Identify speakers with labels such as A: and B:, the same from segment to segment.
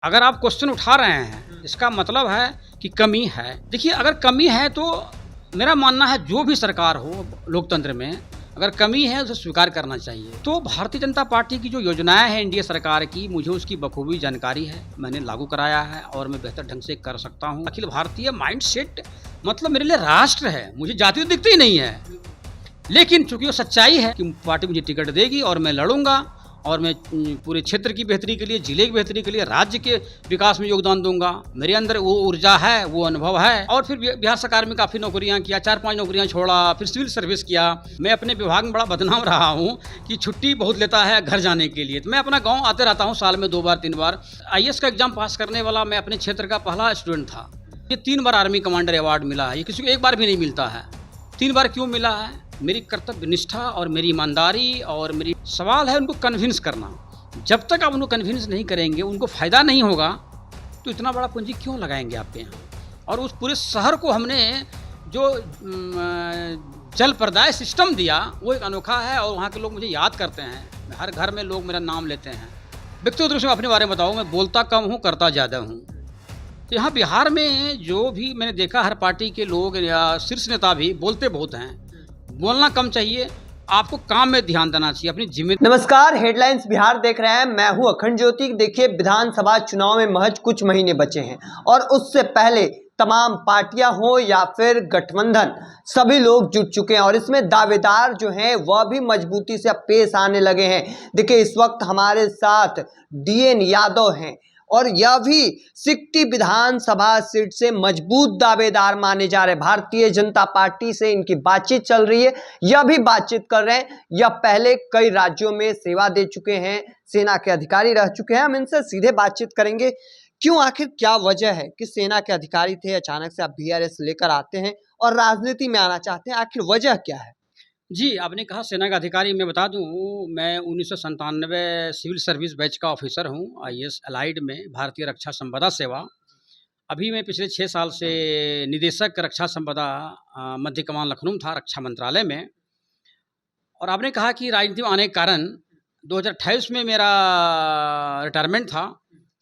A: अगर आप क्वेश्चन उठा रहे हैं इसका मतलब है कि कमी है। देखिए, अगर कमी है तो मेरा मानना है जो भी सरकार हो लोकतंत्र में, अगर कमी है उसे स्वीकार करना चाहिए। तो भारतीय जनता पार्टी की जो योजनाएं हैं एनडीए सरकार की, मुझे उसकी बखूबी जानकारी है, मैंने लागू कराया है और मैं बेहतर ढंग से कर सकता हूँ। अखिल भारतीय माइंडसेट मतलब मेरे लिए राष्ट्र है, मुझे जाति तो दिखती ही नहीं है, लेकिन चूंकि वो सच्चाई है कि पार्टी मुझे टिकट देगी और मैं लड़ूंगा और मैं पूरे क्षेत्र की बेहतरी के लिए, जिले की बेहतरी के लिए, राज्य के विकास में योगदान दूंगा। मेरे अंदर वो ऊर्जा है, वो अनुभव है। और फिर बिहार सरकार में काफ़ी नौकरियां किया, 4-5 नौकरियां छोड़ा, फिर सिविल सर्विस किया। मैं अपने विभाग में बड़ा बदनाम रहा हूँ कि छुट्टी बहुत लेता है घर जाने के लिए। तो मैं अपना गाँव आते रहता हूँ साल में 2 बार 3 बार। IAS का एग्जाम पास करने वाला मैं अपने क्षेत्र का पहला स्टूडेंट था। ये 3 बार आर्मी कमांडर अवार्ड मिला है, ये किसी को 1 बार भी नहीं मिलता है। 3 बार क्यों मिला है? मेरी कर्तव्य निष्ठा और मेरी ईमानदारी और मेरी सवाल है उनको कन्विंस करना। जब तक आप उनको कन्विंस नहीं करेंगे, उनको फ़ायदा नहीं होगा, तो इतना बड़ा पूंजी क्यों लगाएंगे आपके यहाँ। और उस पूरे शहर को हमने जो जल प्रदाय सिस्टम दिया वो एक अनोखा है और वहाँ के लोग मुझे याद करते हैं। हर घर में लोग मेरा नाम लेते हैं। व्यक्तिगत रूप से अपने बारे में बताऊँ, मैं बोलता कम हूँ, करता ज़्यादा हूँ। तो यहाँ बिहार में जो भी मैंने देखा, हर पार्टी के लोग या शीर्ष नेता भी बोलते बहुत हैं, बोलना कम चाहिए, आपको काम में ध्यान देना चाहिए, अपनी जिम्मेदारी।
B: नमस्कार, हेडलाइंस बिहार देख रहे हैं। मैं हूं अखंड ज्योति। देखिए, विधानसभा चुनाव में महज कुछ महीने बचे हैं और उससे पहले तमाम पार्टियां हो या फिर गठबंधन, सभी लोग जुट चुके हैं और इसमें दावेदार जो हैं वह भी मजबूती से अब पेश आने लगे हैं। देखिए, इस वक्त हमारे साथ DN यादव हैं और यह भी सिकटी विधानसभा सीट से मजबूत दावेदार माने जा रहे। भारतीय जनता पार्टी से इनकी बातचीत चल रही है, यह भी बातचीत कर रहे हैं। यह पहले कई राज्यों में सेवा दे चुके हैं, सेना के अधिकारी रह चुके हैं। हम इनसे सीधे बातचीत करेंगे। क्यों, आखिर क्या वजह है कि सेना के अधिकारी थे, अचानक से आप BRS लेकर आते हैं और राजनीति में आना चाहते हैं? आखिर वजह क्या है?
A: जी, आपने कहा सेना का अधिकारी। मैं बता दूं, मैं 1997 सिविल सर्विस बैच का ऑफिसर हूं, IAS अलाइड में, भारतीय रक्षा संपदा सेवा। अभी मैं पिछले 6 साल से निदेशक रक्षा संपदा मध्य कमान लखनऊ था, रक्षा मंत्रालय में। और आपने कहा कि राजनीति में आने के कारण 2028 में मेरा रिटायरमेंट था।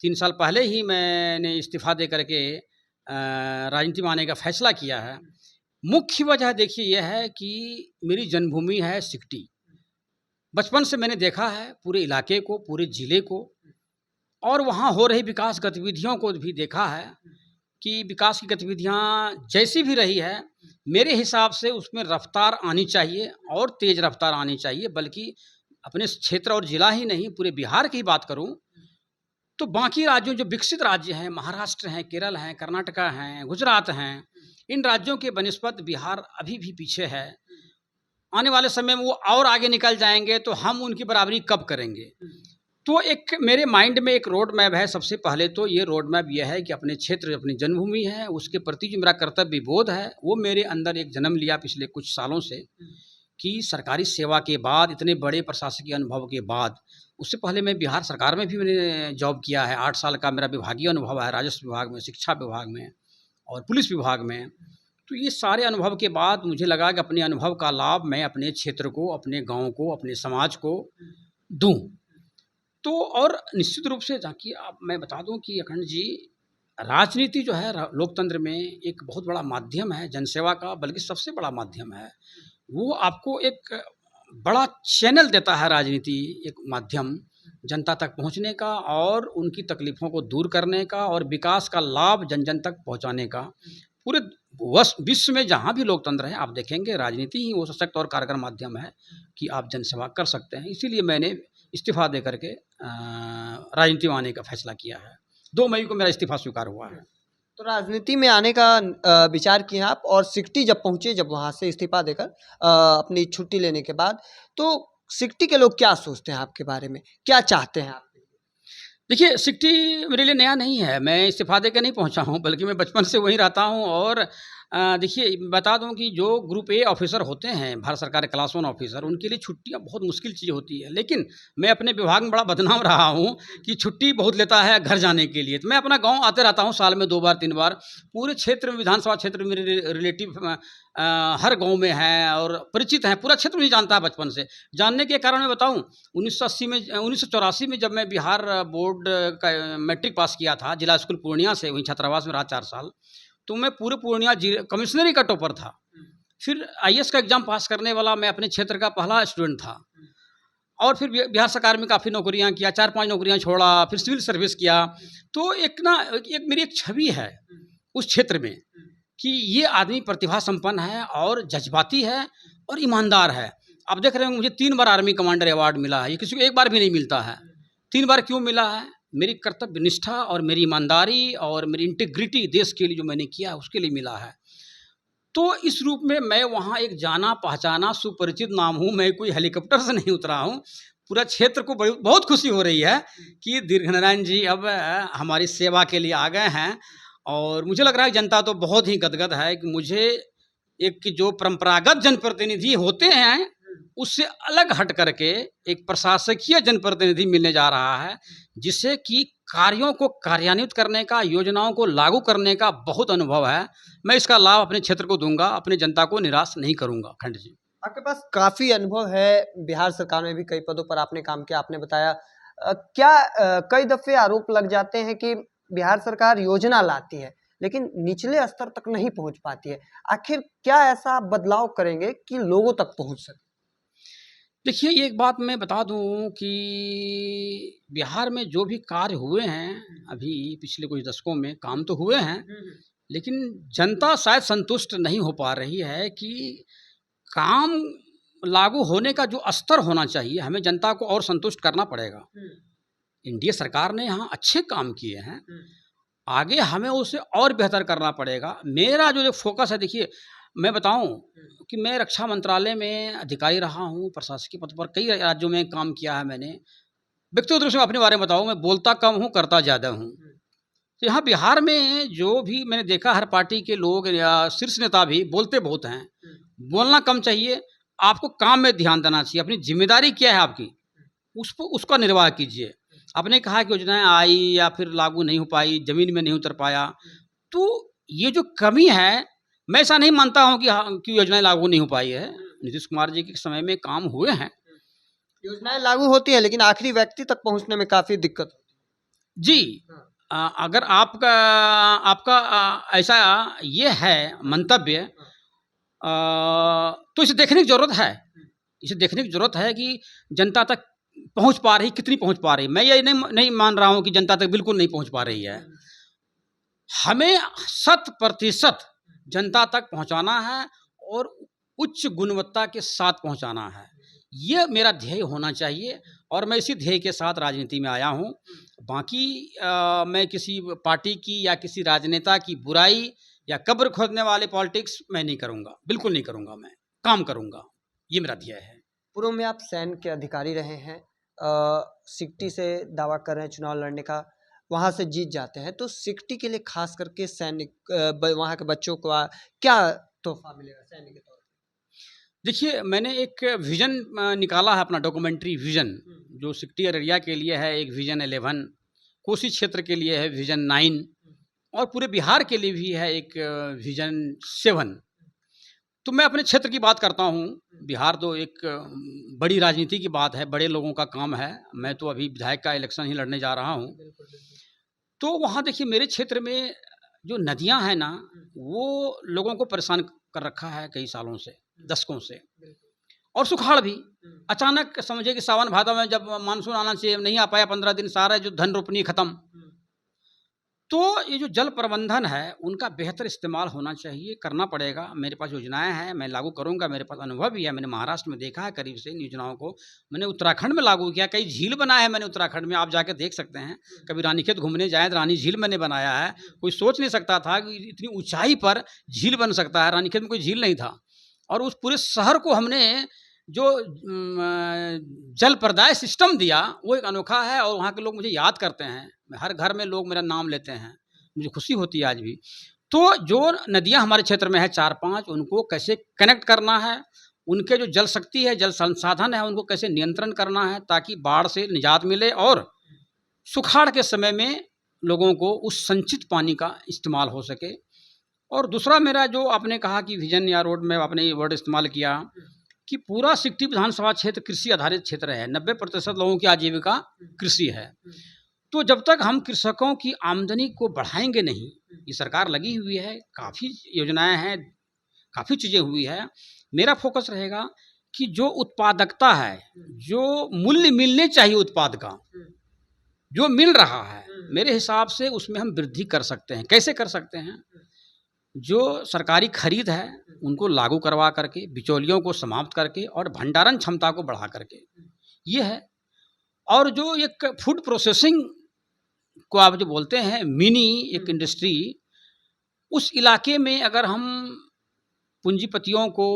A: 3 साल पहले ही मैंने इस्तीफा दे करके राजनीति में आने का फैसला किया है। मुख्य वजह देखिए यह है कि मेरी जन्मभूमि है सिकटी। बचपन से मैंने देखा है पूरे इलाके को, पूरे ज़िले को, और वहाँ हो रही विकास गतिविधियों को भी देखा है कि विकास की गतिविधियाँ जैसी भी रही है, मेरे हिसाब से उसमें रफ्तार आनी चाहिए और तेज़ रफ्तार आनी चाहिए। बल्कि अपने क्षेत्र और ज़िला ही नहीं, पूरे बिहार की बात करूँ तो बाकी राज्यों, जो विकसित राज्य हैं, महाराष्ट्र हैं, केरल हैं, कर्नाटका हैं, गुजरात हैं, इन राज्यों के बनिस्बत बिहार अभी भी पीछे है। आने वाले समय में वो और आगे निकल जाएंगे तो हम उनकी बराबरी कब करेंगे। तो एक मेरे माइंड में एक रोड मैप है। सबसे पहले तो ये रोड मैप यह है कि अपने क्षेत्र, अपनी जन्मभूमि है, उसके प्रति जो मेरा कर्तव्य बोध है वो मेरे अंदर एक जन्म लिया पिछले कुछ सालों से, कि सरकारी सेवा के बाद, इतने बड़े प्रशासकीय अनुभव के बाद, उससे पहले मैं बिहार सरकार में भी मैंने जॉब किया है। 8 साल का मेरा विभागीय अनुभव है, राजस्व विभाग में, शिक्षा विभाग में और पुलिस विभाग में। तो ये सारे अनुभव के बाद मुझे लगा कि अपने अनुभव का लाभ मैं अपने क्षेत्र को, अपने गांव को, अपने समाज को दूं। तो और निश्चित रूप से ताकि आप, मैं बता दूं कि अखंड जी, राजनीति जो है लोकतंत्र में एक बहुत बड़ा माध्यम है जनसेवा का, बल्कि सबसे बड़ा माध्यम है। वो आपको एक बड़ा चैनल देता है राजनीति, एक माध्यम जनता तक पहुंचने का और उनकी तकलीफ़ों को दूर करने का और विकास का लाभ जन जन तक पहुंचाने का। पूरे विश्व में जहाँ भी लोकतंत्र है, आप देखेंगे राजनीति ही वो सशक्त और कारगर माध्यम है कि आप जनसेवा कर सकते हैं। इसीलिए मैंने इस्तीफा दे करके राजनीति में आने का फैसला किया है। 2 मई को मेरा इस्तीफा स्वीकार हुआ है।
B: तो राजनीति में आने का विचार किया आप और सिकटी जब पहुंचे, जब वहां से इस्तीफा देकर अपनी छुट्टी लेने के बाद, तो सिकटी के लोग क्या सोचते हैं आपके बारे में, क्या चाहते हैं आप?
A: देखिए, सिकटी मेरे लिए नया नहीं है। मैं इस्तीफा दे के नहीं पहुंचा हूं, बल्कि मैं बचपन से वहीं रहता हूं और देखिए बता दूं कि जो ग्रुप ए ऑफिसर होते हैं भारत सरकार के क्लास 1 ऑफिसर, उनके लिए छुट्टियां बहुत मुश्किल चीज़ होती है। लेकिन मैं अपने विभाग में बड़ा बदनाम रहा हूं कि छुट्टी बहुत लेता है घर जाने के लिए। तो मैं अपना गांव आते रहता हूं साल में 2 बार 3 बार। पूरे क्षेत्र में, विधानसभा क्षेत्र में मेरे रिलेटिव हर गांव में हैं और परिचित हैं। पूरा क्षेत्र मुझे जानता है बचपन से। जानने के कारण मैं बताऊं, 1984 में जब मैं बिहार बोर्ड का मैट्रिक पास किया था, जिला स्कूल पूर्णिया से, वहीं छात्रावास में रहा 4 साल, तो मैं पूरे पूर्णिया कमिश्नरी का टॉपर था। फिर आईएएस का एग्ज़ाम पास करने वाला मैं अपने क्षेत्र का पहला स्टूडेंट था। और फिर बिहार सरकार में काफ़ी नौकरियां किया, 4-5 नौकरियां छोड़ा, फिर सिविल सर्विस किया। तो एक मेरी एक छवि है उस क्षेत्र में कि ये आदमी प्रतिभा संपन्न है और जज्बाती है और ईमानदार है। आप देख रहे होंगे मुझे 3 बार आर्मी कमांडर अवार्ड मिला है। ये किसी को एक बार भी नहीं मिलता है। 3 बार क्यों मिला है? मेरी कर्तव्य निष्ठा और मेरी ईमानदारी और मेरी इंटीग्रिटी देश के लिए जो मैंने किया उसके लिए मिला है। तो इस रूप में मैं वहाँ एक जाना पहचाना सुपरिचित नाम हूँ। मैं कोई हेलीकॉप्टर से नहीं उतरा हूँ। पूरा क्षेत्र को बहुत खुशी हो रही है कि दीर्घनारायण जी अब हमारी सेवा के लिए आ गए हैं। और मुझे लग रहा है जनता तो बहुत ही गदगद है कि मुझे एक जो परंपरागत जनप्रतिनिधि होते हैं उससे अलग हट करके एक प्रशासकीय जनप्रतिनिधि मिलने जा रहा है, जिससे कि कार्यों को कार्यान्वित करने का, योजनाओं को लागू करने का बहुत अनुभव है। मैं इसका लाभ अपने क्षेत्र को दूंगा, अपनी जनता को निराश नहीं करूंगा। खंड जी,
B: आपके पास काफी अनुभव है, बिहार सरकार में भी कई पदों पर आपने काम किया, आपने बताया। कई दफे आरोप लग जाते हैं कि बिहार सरकार योजना लाती है लेकिन निचले स्तर तक नहीं पहुंच पाती है। आखिर क्या ऐसा बदलाव करेंगे कि लोगों तक पहुंच सके?
A: देखिए ये एक बात मैं बता दूं कि बिहार में जो भी कार्य हुए हैं अभी पिछले कुछ दशकों में, काम तो हुए हैं, लेकिन जनता शायद संतुष्ट नहीं हो पा रही है कि काम लागू होने का जो स्तर होना चाहिए, हमें जनता को और संतुष्ट करना पड़ेगा। एनडीए सरकार ने यहाँ अच्छे काम किए हैं, आगे हमें उसे और बेहतर करना पड़ेगा। मेरा जो फोकस है, देखिए मैं बताऊं कि मैं रक्षा मंत्रालय में अधिकारी रहा हूं, प्रशासकीय पद पर कई राज्यों में काम किया है मैंने। व्यक्तिगत रूप से अपने बारे में बताऊं, मैं बोलता कम हूं, करता ज़्यादा हूं। तो यहाँ बिहार में जो भी मैंने देखा, हर पार्टी के लोग या शीर्ष नेता भी बोलते बहुत हैं। बोलना कम चाहिए, आपको काम में ध्यान देना चाहिए। अपनी जिम्मेदारी क्या है आपकी, उसका निर्वाह कीजिए। आपने कहा कि योजनाएं आई या फिर लागू नहीं हो पाई, जमीन में नहीं उतर पाया, तो ये जो कमी है, मैं ऐसा नहीं मानता हूं कि योजनाएं लागू नहीं हो पाई है। नीतीश कुमार जी के समय में काम हुए हैं,
B: योजनाएं लागू होती है लेकिन आखिरी व्यक्ति तक पहुंचने में काफी दिक्कत होती है।
A: जी। अगर आपका ऐसा ये है मंतव्य, तो इसे देखने की ज़रूरत है। इसे देखने की ज़रूरत है कि जनता तक पहुंच पा रही, कितनी पहुंच पा रही। मैं ये नहीं मान रहा हूं कि जनता तक बिल्कुल नहीं पहुंच पा रही है। हमें 100% जनता तक पहुंचाना है और उच्च गुणवत्ता के साथ पहुंचाना है। ये मेरा ध्येय होना चाहिए और मैं इसी ध्येय के साथ राजनीति में आया हूं। बाकी मैं किसी पार्टी की या किसी राजनेता की बुराई या कब्र खोदने वाले पॉलिटिक्स मैं नहीं करूंगा, बिल्कुल नहीं करूंगा। मैं काम करूंगा, ये मेरा ध्येय है।
B: पूर्व में आप सैन्य के अधिकारी रहे हैं, सिकटी से दावा कर रहे हैं चुनाव लड़ने का, वहां से जीत जाते हैं, तो सिकटी के लिए खास करके सैनिक वहां के बच्चों को क्या तोहफा मिलेगा सैनिक के तौर पर?
A: देखिए मैंने एक विज़न निकाला है, अपना डॉक्यूमेंट्री विज़न, जो सिकटी अररिया के लिए है एक विज़न 11, कोसी क्षेत्र के लिए है विज़न 9 और पूरे बिहार के लिए भी है एक विज़न 7। तो मैं अपने क्षेत्र की बात करता हूँ। बिहार तो एक बड़ी राजनीति की बात है, बड़े लोगों का काम है। मैं तो अभी विधायक का इलेक्शन ही लड़ने जा रहा हूँ। तो वहाँ देखिए मेरे क्षेत्र में जो नदियाँ हैं ना, वो लोगों को परेशान कर रखा है कई सालों से, दशकों से। और सुखाड़ भी अचानक, समझिए कि सावन भादो में जब मानसून आना चाहिए नहीं आ पाया, 15 दिन सारा जो धन रोपनी खत्म। तो ये जो जल प्रबंधन है उनका बेहतर इस्तेमाल होना चाहिए, करना पड़ेगा। मेरे पास योजनाएं हैं, मैं लागू करूंगा। मेरे पास अनुभव भी है, मैंने महाराष्ट्र में देखा है करीब से इन योजनाओं को। मैंने उत्तराखंड में लागू किया, कई झील बनाए हैं मैंने उत्तराखंड में, आप जाके देख सकते हैं। कभी रानीखेत घूमने जाए तो रानी झील मैंने बनाया है। कोई सोच नहीं सकता था कि इतनी ऊंचाई पर झील बन सकता है। रानीखेत में कोई झील नहीं था और उस पूरे शहर को हमने जो जल प्रदाय सिस्टम दिया वो एक अनोखा है और वहाँ के लोग मुझे याद करते हैं। हर घर में लोग मेरा नाम लेते हैं, मुझे खुशी होती है आज भी। तो जो नदियाँ हमारे क्षेत्र में है 4-5 उनको कैसे कनेक्ट करना है, उनके जो जल शक्ति है, जल संसाधन है, उनको कैसे नियंत्रण करना है ताकि बाढ़ से निजात मिले और सुखाड़ के समय में लोगों को उस संचित पानी का इस्तेमाल हो सके। और दूसरा मेरा जो आपने कहा कि विजन या रोड में आपने ये वर्ड इस्तेमाल किया कि पूरा सिकटी विधानसभा क्षेत्र कृषि आधारित क्षेत्र है, 90% लोगों की आजीविका कृषि है। तो जब तक हम कृषकों की आमदनी को बढ़ाएंगे नहीं, ये सरकार लगी हुई है, काफ़ी योजनाएं हैं, काफ़ी चीज़ें हुई है, मेरा फोकस रहेगा कि जो उत्पादकता है, जो मूल्य मिलने चाहिए उत्पाद का, जो मिल रहा है, मेरे हिसाब से उसमें हम वृद्धि कर सकते हैं। कैसे कर सकते हैं? जो सरकारी खरीद है उनको लागू करवा करके, बिचौलियों को समाप्त करके और भंडारण क्षमता को बढ़ा करके, ये है। और जो एक फूड प्रोसेसिंग को आप जो बोलते हैं मिनी एक इंडस्ट्री, उस इलाके में अगर हम पूंजीपतियों को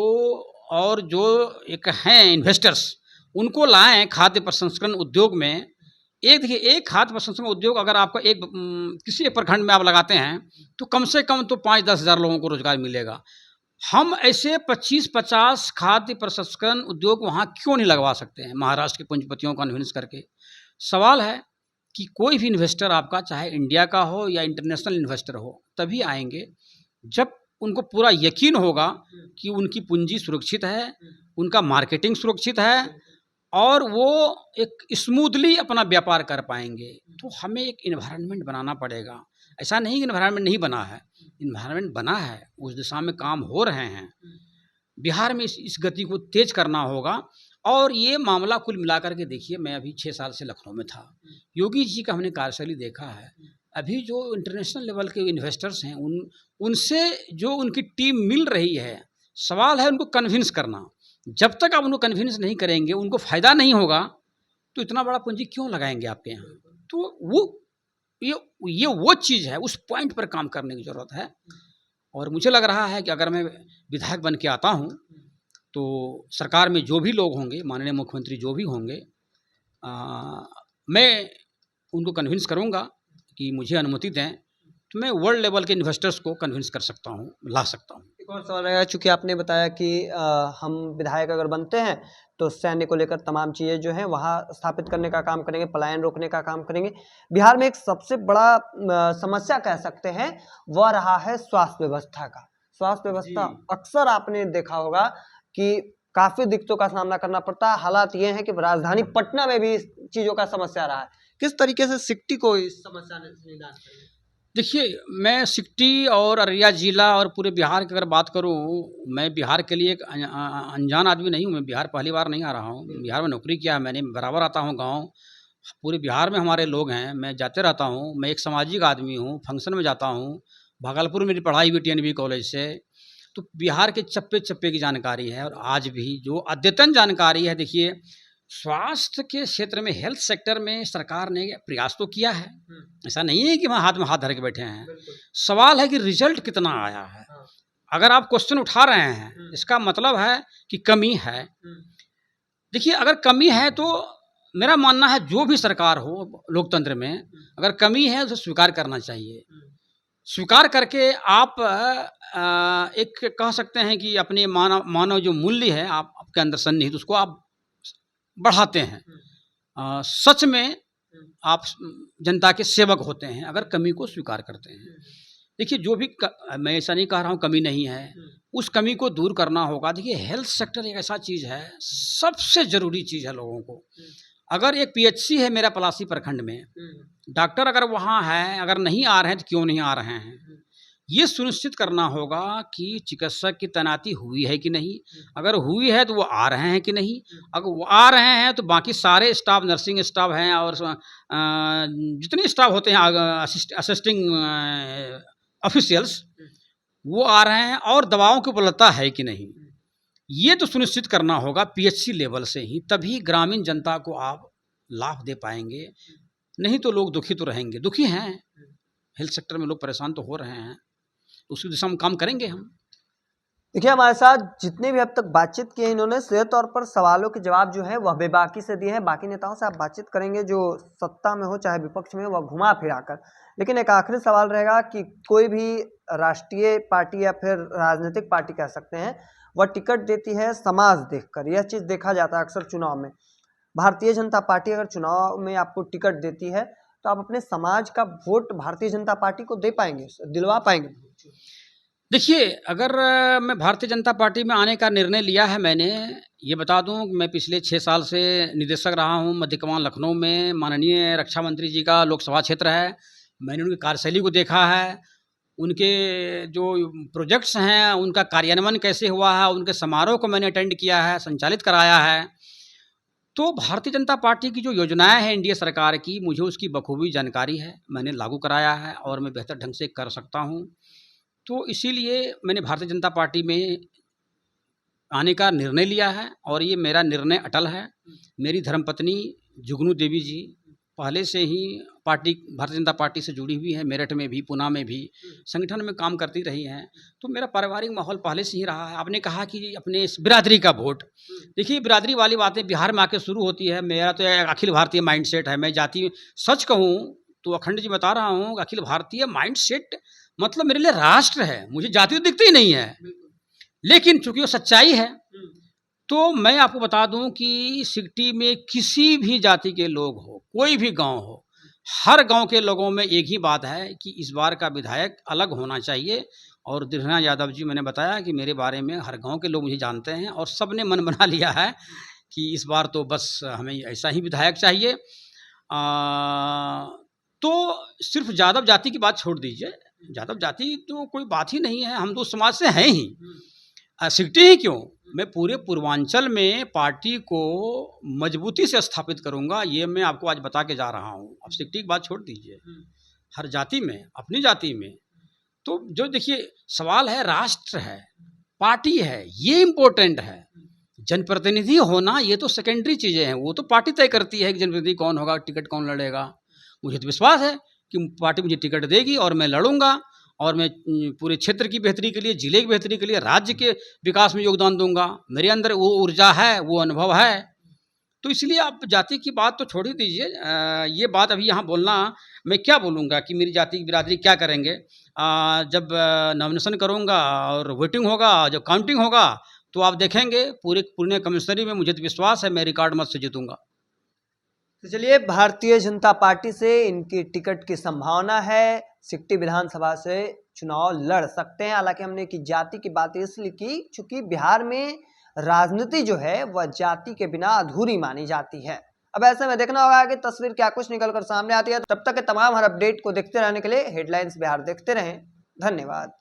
A: और जो एक हैं इन्वेस्टर्स उनको लाएं खाद्य प्रसंस्करण उद्योग में, एक देखिए एक खाद्य प्रसंस्करण उद्योग अगर आपका किसी एक प्रखंड में आप लगाते हैं तो कम से कम तो 5-10 हज़ार लोगों को रोजगार मिलेगा। हम ऐसे 25-50 खाद्य प्रसंस्करण उद्योग वहाँ क्यों नहीं लगवा सकते हैं महाराष्ट्र के पूंजीपतियों को कन्विंस करके? सवाल है कि कोई भी इन्वेस्टर आपका चाहे इंडिया का हो या इंटरनेशनल इन्वेस्टर हो तभी आएंगे जब उनको पूरा यकीन होगा कि उनकी पूंजी सुरक्षित है, उनका मार्केटिंग सुरक्षित है और वो एक स्मूथली अपना व्यापार कर पाएंगे। तो हमें एक इन्वायरमेंट बनाना पड़ेगा। ऐसा नहीं कि इन्वायरमेंट नहीं बना है, इन्वायरमेंट बना है, उस दिशा में काम हो रहे हैं। बिहार में इस गति को तेज करना होगा। और ये मामला कुल मिलाकर के देखिए, मैं अभी 6 साल से लखनऊ में था, योगी जी का हमने कार्यशैली देखा है। अभी जो इंटरनेशनल लेवल के इन्वेस्टर्स हैं उनसे जो उनकी टीम मिल रही है, सवाल है उनको कन्विंस करना। जब तक आप उनको कन्विंस नहीं करेंगे, उनको फ़ायदा नहीं होगा, तो इतना बड़ा पूंजी क्यों लगाएंगे आपके यहाँ? तो ये वो चीज़ है, उस पॉइंट पर काम करने की ज़रूरत है। और मुझे लग रहा है कि अगर मैं विधायक बन के आता हूँ तो सरकार में जो भी लोग होंगे, माननीय मुख्यमंत्री जो भी होंगे, मैं उनको कन्विंस करूँगा कि मुझे अनुमति दें तो मैं वर्ल्ड लेवल के इन्वेस्टर्स को कन्विंस कर सकता हूँ, ला सकता हूँ।
B: एक और सवाल रहेगा, चूँकि आपने बताया कि हम विधायक अगर बनते हैं तो सैन्य को लेकर तमाम चीज़ें जो हैं वहाँ स्थापित करने का काम करेंगे, पलायन रोकने का काम करेंगे। बिहार में एक सबसे बड़ा समस्या कह सकते हैं वह रहा है स्वास्थ्य व्यवस्था का। स्वास्थ्य व्यवस्था अक्सर आपने देखा होगा कि काफ़ी दिक्कतों का सामना करना पड़ता है। हालात ये हैं कि राजधानी पटना में भी इस चीज़ों का समस्या रहा है। किस तरीके से सिकटी को इस समस्या ने निदान किया?
A: देखिए, मैं सिकटी और अररिया जिला और पूरे बिहार की अगर बात करूं, मैं बिहार के लिए एक अनजान आदमी नहीं हूं। मैं बिहार पहली बार नहीं आ रहा हूं। बिहार में नौकरी किया है मैंने, बराबर आता हूं गांव। पूरे बिहार में हमारे लोग हैं, मैं जाते रहता हूं। मैं एक सामाजिक आदमी हूं, फंक्शन में जाता हूं। भागलपुर में मेरी पढ़ाई हुई TNB कॉलेज से। तो बिहार के चप्पे-चप्पे की जानकारी है। और आज भी जो अद्यतन जानकारी है, देखिए स्वास्थ्य के क्षेत्र में, हेल्थ सेक्टर में सरकार ने प्रयास तो किया है, ऐसा नहीं है कि वहाँ हाथ में हाथ धर के बैठे हैं। सवाल है कि रिजल्ट कितना आया है। अगर आप क्वेश्चन उठा रहे हैं, इसका मतलब है कि कमी है। देखिए, अगर कमी है तो मेरा मानना है जो भी सरकार हो लोकतंत्र में, अगर कमी है तो स्वीकार करना चाहिए। स्वीकार करके आप एक कह सकते हैं कि अपने मानव जो मूल्य है आपके अंदर सन्निहित, उसको आप बढ़ाते हैं। सच में आप जनता के सेवक होते हैं अगर कमी को स्वीकार करते हैं। देखिए, जो भी मैं ऐसा नहीं कह रहा हूँ कमी नहीं है, उस कमी को दूर करना होगा। देखिए, हेल्थ सेक्टर एक ऐसा चीज़ है, सबसे ज़रूरी चीज़ है लोगों को। अगर एक PHC है मेरा पलासी प्रखंड में, डॉक्टर अगर वहाँ है, अगर नहीं आ रहे हैं तो क्यों नहीं आ रहे हैं, ये सुनिश्चित करना होगा कि चिकित्सक की तैनाती हुई है कि नहीं। अगर हुई है तो वो आ रहे हैं कि नहीं। अगर वो आ रहे हैं तो बाकी सारे स्टाफ, नर्सिंग स्टाफ हैं और जितने स्टाफ होते हैं असिस्टिंग ऑफिशियल्स, वो आ रहे हैं और दवाओं की उपलब्धता है कि नहीं। ये तो सुनिश्चित करना होगा PHC लेवल से ही, तभी ग्रामीण जनता को आप लाभ दे पाएंगे। नहीं तो लोग दुखी तो रहेंगे, दुखी हैं। हेल्थ सेक्टर में लोग परेशान तो हो रहे हैं, उसी दिशा में काम करेंगे हम।
B: देखिए, हमारे साथ जितने भी अब तक बातचीत की है इन्होंने सीधे तौर पर सवालों के जवाब जो है वह बेबाकी से दिए हैं। बाकी नेताओं से आप बातचीत करेंगे जो सत्ता में हो चाहे विपक्ष में, वह घुमा फिरा कर। लेकिन एक आखिरी सवाल रहेगा कि कोई भी राष्ट्रीय पार्टी या फिर राजनीतिक पार्टी कह सकते हैं, वह टिकट देती है समाज देखकर। यह चीज़ देखा जाता है अक्सर चुनाव में। भारतीय जनता पार्टी अगर चुनाव में आपको टिकट देती है तो आप अपने समाज का वोट भारतीय जनता पार्टी को दे पाएंगे, दिलवा पाएंगे?
A: देखिए, अगर मैं भारतीय जनता पार्टी में आने का निर्णय लिया है मैंने, ये बता दूं कि मैं पिछले 6 साल से निदेशक रहा हूं मध्य कमान लखनऊ में। माननीय रक्षा मंत्री जी का लोकसभा क्षेत्र है। मैंने उनकी कार्यशैली को देखा है, उनके जो प्रोजेक्ट्स हैं उनका कार्यान्वयन कैसे हुआ है, उनके समारोह को मैंने अटेंड किया है, संचालित कराया है। तो भारतीय जनता पार्टी की जो योजनाएं हैं एनडीए सरकार की, मुझे उसकी बखूबी जानकारी है, मैंने लागू कराया है और मैं बेहतर ढंग से कर सकता हूं। तो इसीलिए मैंने भारतीय जनता पार्टी में आने का निर्णय लिया है और ये मेरा निर्णय अटल है। मेरी धर्मपत्नी जुगनू देवी जी पहले से ही भारतीय जनता पार्टी से जुड़ी हुई है। मेरठ में भी, पुणे में भी संगठन में काम करती रही हैं। तो मेरा पारिवारिक माहौल पहले से ही रहा है। आपने कहा कि अपने इस बिरादरी का वोट, देखिए बिरादरी वाली बातें बिहार में आके शुरू होती है। मेरा तो एक अखिल भारतीय माइंडसेट है। मैं जाति सच कहूँ तो अखंड जी बता रहा हूँ, अखिल भारतीय माइंडसेट मतलब मेरे लिए राष्ट्र है। मुझे जाति तो दिखती ही नहीं है, लेकिन चूंकि वो सच्चाई है तो मैं आपको बता दूं कि सिकटी में किसी भी जाति के लोग हो, कोई भी गांव हो, हर गांव के लोगों में एक ही बात है कि इस बार का विधायक अलग होना चाहिए। और दिव्या यादव जी, मैंने बताया कि मेरे बारे में हर गांव के लोग मुझे जानते हैं और सब ने मन बना लिया है कि इस बार तो बस हमें ऐसा ही विधायक चाहिए। तो सिर्फ यादव जाति की बात छोड़ दीजिए, यादव जाति तो कोई बात ही नहीं है, हम तो समाज से हैं ही। सिकटी ही क्यों, मैं पूरे पूर्वांचल में पार्टी को मजबूती से स्थापित करूंगा, ये मैं आपको आज बता के जा रहा हूँ। अब सिकटी की बात छोड़ दीजिए, हर जाति में, अपनी जाति में तो जो देखिए सवाल है, राष्ट्र है, पार्टी है, ये इम्पोर्टेंट है। जनप्रतिनिधि होना ये तो सेकेंडरी चीज़ें हैं, वो तो पार्टी तय करती है कि जनप्रतिनिधि कौन होगा, टिकट कौन लड़ेगा। मुझे तो विश्वास है कि पार्टी मुझे टिकट देगी और मैं लड़ूंगा और मैं पूरे क्षेत्र की बेहतरी के लिए, जिले की बेहतरी के लिए, राज्य के विकास में योगदान दूंगा। मेरे अंदर वो ऊर्जा है, वो अनुभव है। तो इसलिए आप जाति की बात तो छोड़ ही दीजिए। ये बात अभी यहाँ बोलना, मैं क्या बोलूँगा कि मेरी जाति की बिरादरी क्या करेंगे। जब नॉमिनेशन करूँगा और वोटिंग होगा, जब काउंटिंग होगा तो आप देखेंगे पूरे पुणे कमिश्नरी में, मुझे तो विश्वास है मैं रिकॉर्ड मत से जीतूंगा।
B: तो चलिए, भारतीय जनता पार्टी से इनकी टिकट की संभावना है, सिकटी विधानसभा से चुनाव लड़ सकते हैं। हालांकि हमने की जाति की बात इसलिए की क्योंकि बिहार में राजनीति जो है वह जाति के बिना अधूरी मानी जाती है। अब ऐसे में देखना होगा कि तस्वीर क्या कुछ निकल कर सामने आती है। तब तक के तमाम हर अपडेट को देखते रहने के लिए हेडलाइंस बिहार देखते रहें। धन्यवाद।